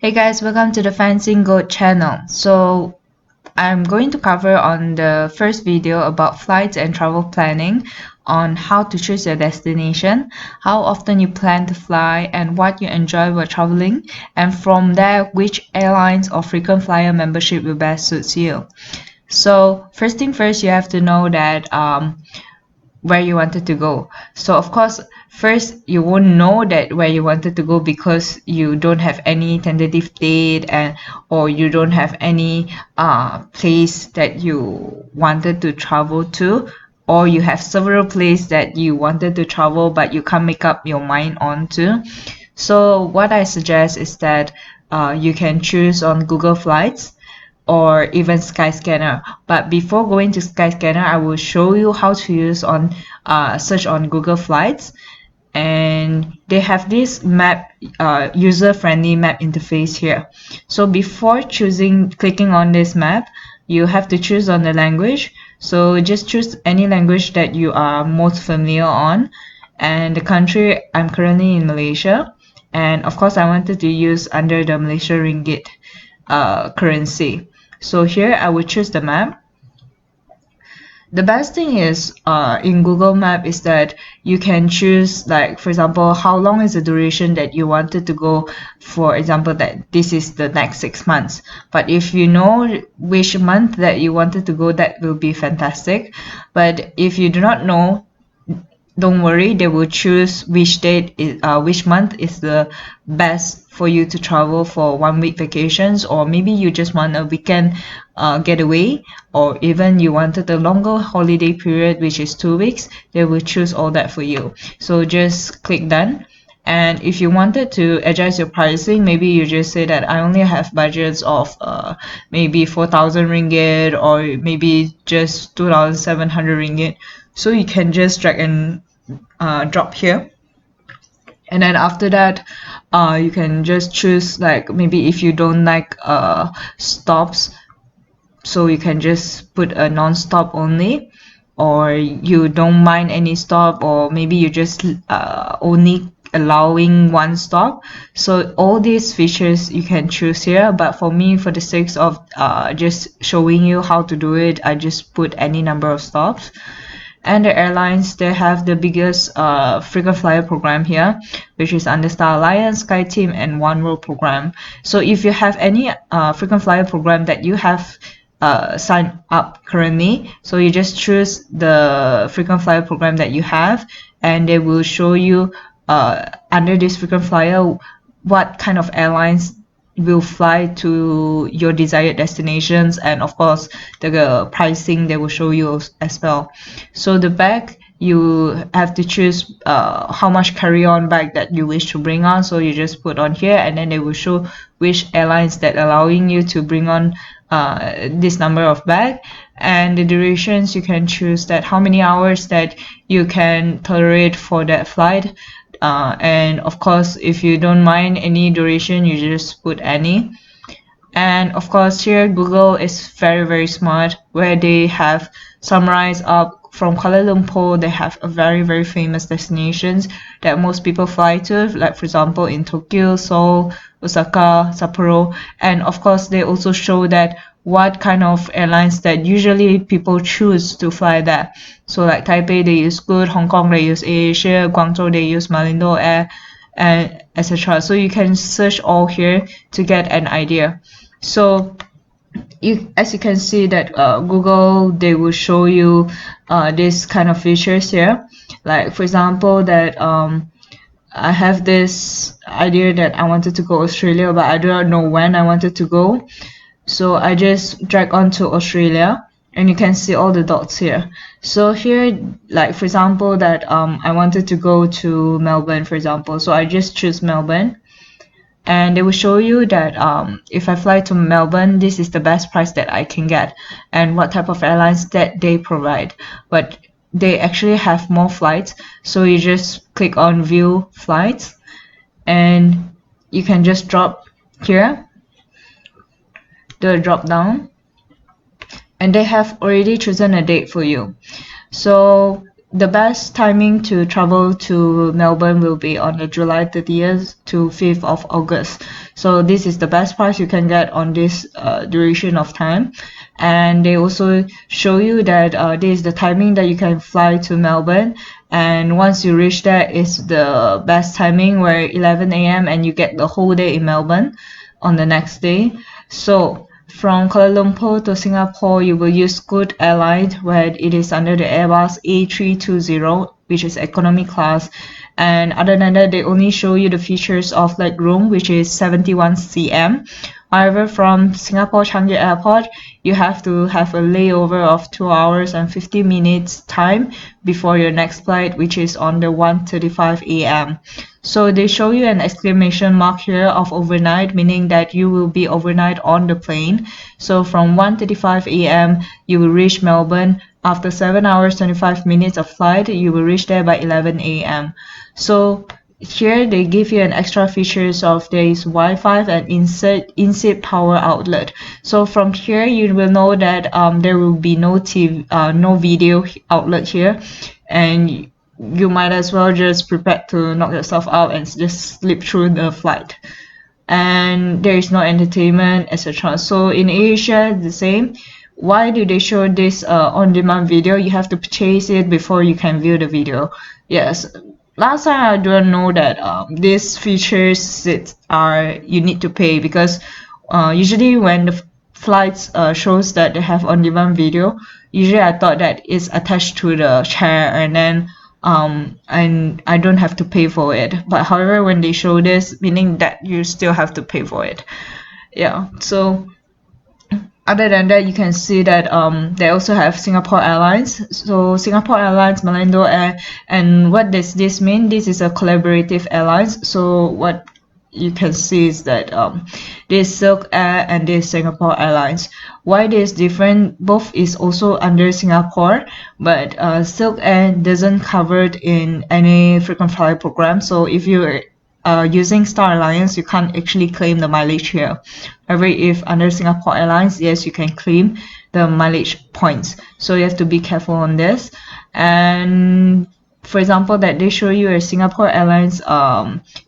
Hey guys, welcome to the Fancy Goat channel. So I'm going to cover on the first video about flights and travel planning on how to choose your destination, how often you plan to fly, and what you enjoy while traveling, and from there which airlines or frequent flyer membership will best suits you. So first thing first, you have to know that where you wanted to go. So of course, first you won't know that where you wanted to go because you don't have any tentative date and or you don't have any place that you wanted to travel to, or you have several places that you wanted to travel but you can't make up your mind on to. So what I suggest is that you can choose on Google Flights or even Skyscanner. But before going to Skyscanner, I will show you how to use on search on Google Flights. And they have this map, user-friendly map interface here. So before clicking on this map, you have to choose on the language. So just choose any language that you are most familiar on. And the country, I'm currently in Malaysia. And of course, I wanted to use under the Malaysia Ringgit currency. So here I will choose the map. The best thing is in Google Map is that you can choose, like for example, how long is the duration that you wanted to go. For example, that this is the next 6 months. But if you know which month that you wanted to go, that will be fantastic. But if you do not know, don't worry, they will choose which month is the best for you to travel for 1 week vacations, or maybe you just want a weekend getaway, or even you wanted a longer holiday period, which is 2 weeks. They will choose all that for you. So just click done. And if you wanted to adjust your pricing, maybe you just say that I only have budgets of maybe 4,000 ringgit or maybe just 2,700 ringgit. So you can just drag and drop here, and then after that you can just choose, like maybe if you don't like stops, so you can just put a non-stop only, or you don't mind any stop, or maybe you just only allowing one stop. So all these features you can choose here, but for me, for the sake of just showing you how to do it, I just put any number of stops. And the airlines, they have the biggest frequent flyer program here, which is under Star Alliance, SkyTeam, and One World program. So if you have any frequent flyer program that you have signed up currently, so you just choose the frequent flyer program that you have, and they will show you under this frequent flyer what kind of airlines will fly to your desired destinations, and of course the pricing they will show you as well. So the bag, you have to choose how much carry-on bag that you wish to bring on, so you just put on here, and then they will show which airlines that allowing you to bring on this number of bag. And the durations, you can choose that how many hours that you can tolerate for that flight. And of course, if you don't mind any duration, you just put any. And of course, here Google is very smart, where they have summarized up from Kuala Lumpur. They have a very famous destinations that most people fly to, like for example in Tokyo, Seoul, Osaka, Sapporo. And of course, they also show that what kind of airlines that usually people choose to fly there. So like Taipei, they use Scoot, Hong Kong, they use AirAsia, Guangzhou, they use Malindo Air, and etc. So you can search all here to get an idea. So as you can see that Google, they will show you this kind of features here. Like for example that I have this idea that I wanted to go Australia, but I do not know when I wanted to go. So I just drag onto Australia, and you can see all the dots here. So here, like for example that I wanted to go to Melbourne, for example, so I just choose Melbourne, and they will show you that if I fly to Melbourne, this is the best price that I can get, and what type of airlines that they provide. But they actually have more flights, so you just click on view flights, and you can just drop here the drop down, and they have already chosen a date for you. So the best timing to travel to Melbourne will be on the July 30th to 5th of August. So this is the best price you can get on this duration of time. And they also show you that this is the timing that you can fly to Melbourne. And once you reach there, it's the best timing where 11 a.m. and you get the whole day in Melbourne on the next day. So from Kuala Lumpur to Singapore, you will use Scoot Airlines, where it is under the Airbus A320, which is economy class. And other than that, they only show you the features of legroom, which is 71 cm. However, from Singapore Changi Airport, you have to have a layover of 2 hours and 50 minutes time before your next flight, which is on the 1:35 a.m. So they show you an exclamation mark here of overnight, meaning that you will be overnight on the plane. So from 1:35 a.m. you will reach Melbourne. After 7 hours 25 minutes of flight, you will reach there by 11 a.m. So here they give you an extra features of there is Wi-Fi and in-seat power outlet. So from here you will know that there will be no TV, no video outlet here, and you might as well just prepare to knock yourself out and just sleep through the flight. And there is no entertainment, etc. So in Asia, the same. Why do they show this on-demand video? You have to purchase it before you can view the video. Yes, last time I don't know that these features you need to pay, because usually when the flights shows that they have on-demand video, usually I thought that it's attached to the chair and I don't have to pay for it. But however, when they show this, meaning that you still have to pay for it. Yeah, so other than that, you can see that they also have Singapore Airlines. So Singapore Airlines, Malindo Air, and what does this mean? This is a collaborative airlines. So what you can see is that this Silk Air and this Singapore Airlines. Why this different? Both is also under Singapore, but Silk Air doesn't covered in any frequent flyer program. So if you're using Star Alliance, you can't actually claim the mileage here. However, if under Singapore Airlines, yes, you can claim the mileage points. So you have to be careful on this. And for example, that they show you a Singapore Airlines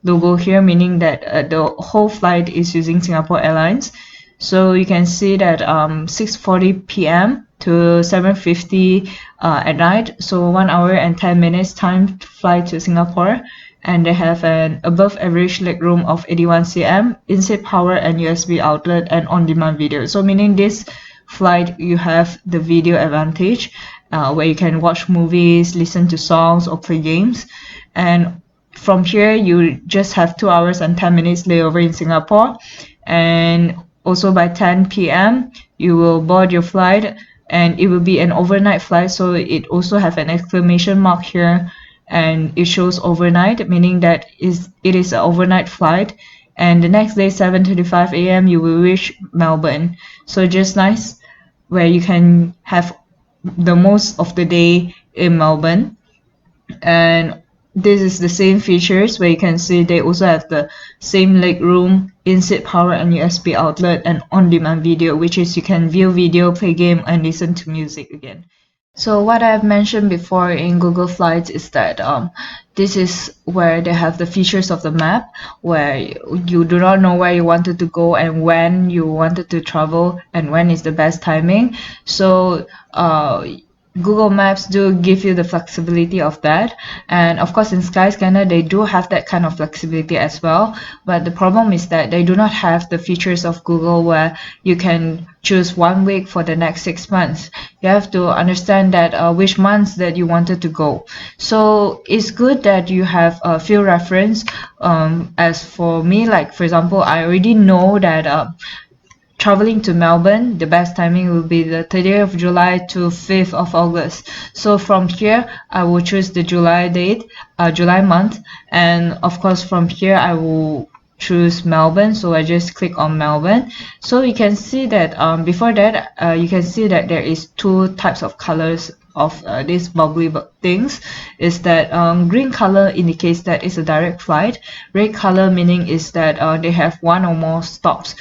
logo here, meaning that the whole flight is using Singapore Airlines. So you can see that 6:40 p.m. to 7:50 at night. So 1 hour and 10 minutes time to fly to Singapore. And they have an above average legroom of 81 cm, in-seat power and USB outlet, and on-demand video. So meaning this flight you have the video advantage, where you can watch movies, listen to songs, or play games. And from here you just have 2 hours and 10 minutes layover in Singapore, and also by 10 p.m. you will board your flight, and it will be an overnight flight. So it also have an exclamation mark here, and it shows overnight, meaning that it is an overnight flight. And the next day 7:35 a.m. you will reach Melbourne. So just nice, where you can have the most of the day in Melbourne. And this is the same features, where you can see they also have the same legroom, in-seat power and USB outlet, and on-demand video, which is you can view video, play game, and listen to music again. So what I've mentioned before in Google Flights is that this is where they have the features of the map, where you do not know where you wanted to go and when you wanted to travel and when is the best timing. So Google Maps do give you the flexibility of that, and of course in Skyscanner they do have that kind of flexibility as well, but the problem is that they do not have the features of Google where you can choose 1 week for the next 6 months. You have to understand that which months that you wanted to go. So it's good that you have a few reference. As for me, like for example, I already know that traveling to Melbourne, the best timing will be the 30th of July to 5th of August. So from here, I will choose the July date, July month. And of course, from here, I will choose Melbourne. So I just click on Melbourne. So you can see that before that, you can see that there is 2 types of colors of these bubbly things. Is that green color indicates that it's a direct flight. Red color meaning is that they have 1 or more stops.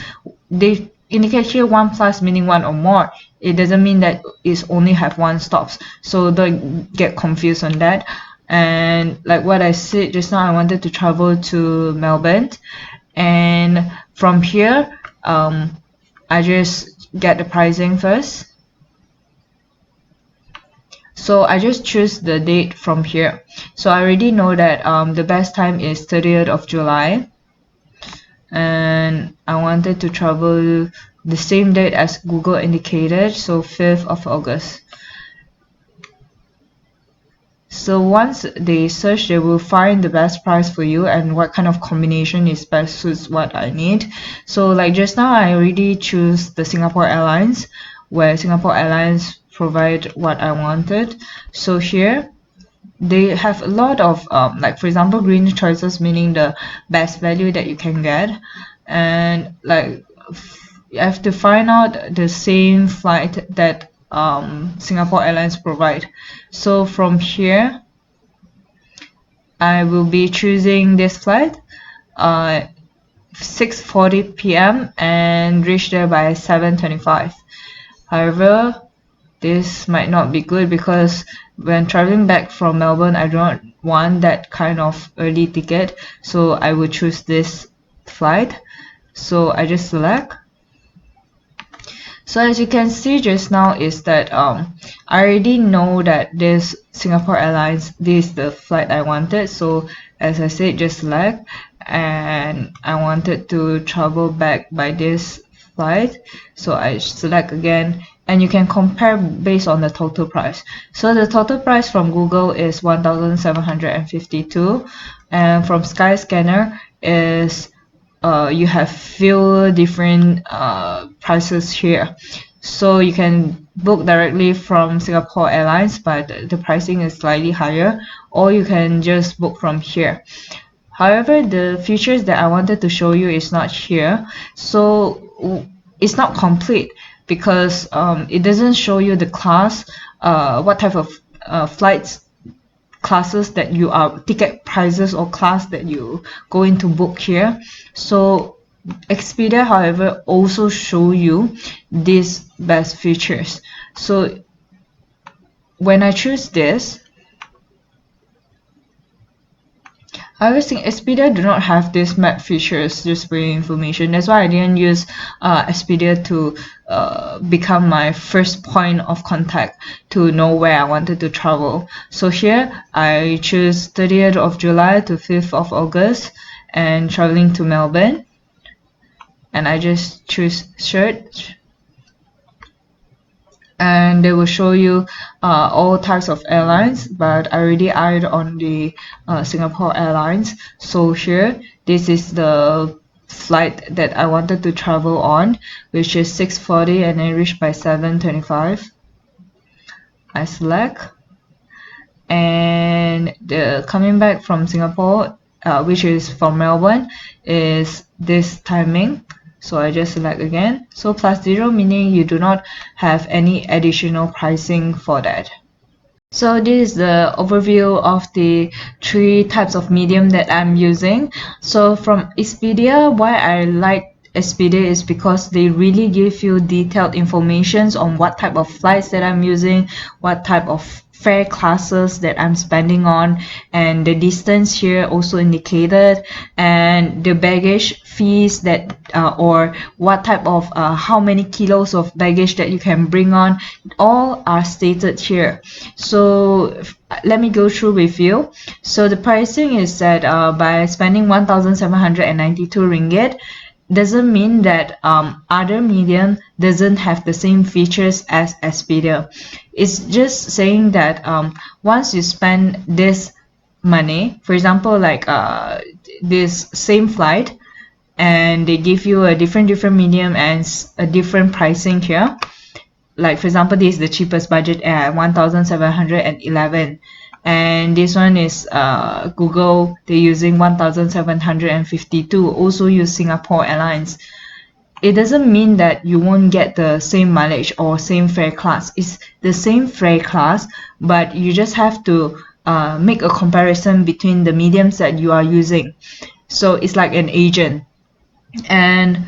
They indicate here 1+ meaning 1 or more. It doesn't mean that it's only have one stops, so don't get confused on that. And like what I said just now, I wanted to travel to Melbourne, and from here I just get the pricing first. So I just choose the date from here. So I already know that the best time is 30th of July, and I wanted to travel the same date as Google indicated, so 5th of August. So once they search, they will find the best price for you and what kind of combination is best suits what I need. So like just now, I already choose the Singapore Airlines, where Singapore Airlines provide what I wanted. So here they have a lot of like for example green choices, meaning the best value that you can get, and like you have to find out the same flight that Singapore Airlines provide. So from here I will be choosing this flight, 6:40 p.m. and reach there by 7:25. However, this might not be good because when traveling back from Melbourne, I don't want that kind of early ticket, so I will choose this flight. So I just select. So as you can see just now is that I already know that this Singapore Airlines, this is the flight I wanted. So as I said, just select, and I wanted to travel back by this flight. So I select again, and you can compare based on the total price. So the total price from Google is 1,752, and from Skyscanner is you have few different prices here. So you can book directly from Singapore Airlines, but the pricing is slightly higher, or you can just book from here. However, the features that I wanted to show you is not here, so it's not complete because it doesn't show you the class, what type of flights classes that you are ticket prices or class that you going to book here. So Expedia, however, also show you these best features. So when I choose this, I always think Expedia do not have this map features, just for your information. That's why I didn't use Expedia to become my first point of contact to know where I wanted to travel. So here I choose 30th of July to 5th of August and traveling to Melbourne. And I just choose search, and they will show you all types of airlines, but I already eyed on the Singapore Airlines. So here, this is the flight that I wanted to travel on, which is 6:40 and I reach by 7:25. I select, and the coming back from Singapore, which is from Melbourne, is this timing. So I just select again. So +0 meaning you do not have any additional pricing for that. So this is the overview of the 3 types of medium that I'm using. So from Expedia, why I like Expedia is because they really give you detailed information on what type of flights that I'm using, what type of fare classes that I'm spending on, and the distance here also indicated, and the baggage fees that or what type of how many kilos of baggage that you can bring on, all are stated here. So let me go through with you. So the pricing is that by spending 1,792 ringgit, doesn't mean that other medium doesn't have the same features as Expedia. It's just saying that once you spend this money, for example, like this same flight, and they give you a different medium and a different pricing here. Like for example, this is the cheapest budget air, 1,711. And this one is Google, they're using 1,752, also use Singapore Airlines. It doesn't mean that you won't get the same mileage or same fare class. It's the same fare class, but you just have to make a comparison between the mediums that you are using. So it's like an agent. And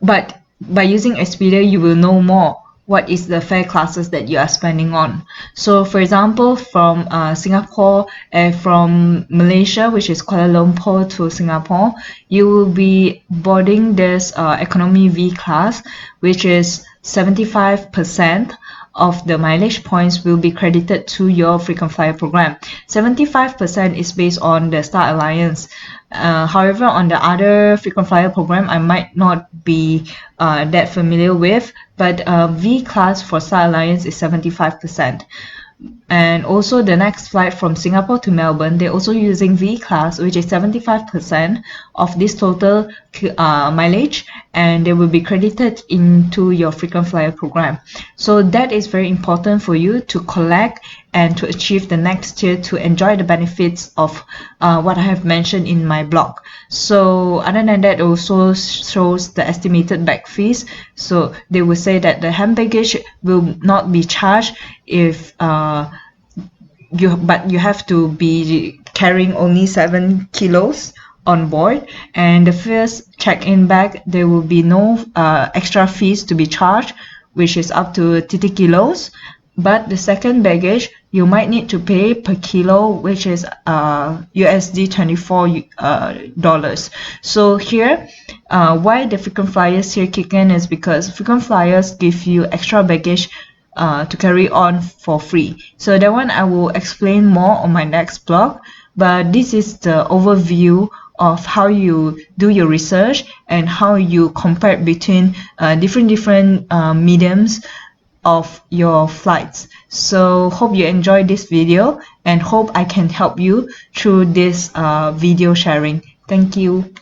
but by using Expedia, you will know more what is the fare classes that you are spending on. So for example, from Singapore and from Malaysia, which is Kuala Lumpur to Singapore, you will be boarding this economy V class, which is 75% of the mileage points will be credited to your frequent flyer program. 75% is based on the Star Alliance. However, on the other frequent flyer program, I might not be that familiar with, but V class for Star Alliance is 75%. And also the next flight from Singapore to Melbourne, they're also using V class, which is 75% of this total mileage, and they will be credited into your frequent flyer program. So that is very important for you to collect and to achieve the next tier, to enjoy the benefits of what I have mentioned in my blog. So other than that, it also shows the estimated bag fees. So they will say that the hand baggage will not be charged if but you have to be carrying only 7 kilos on board, and the first check-in bag there will be no extra fees to be charged, which is up to 30 kilos. But the second baggage you might need to pay per kilo, which is USD 24 dollars. So here why the frequent flyers here kick in is because frequent flyers give you extra baggage to carry on for free. So that one I will explain more on my next blog, but this is the overview of how you do your research and how you compare between different mediums of your flights. So hope you enjoyed this video and hope I can help you through this video sharing. Thank you.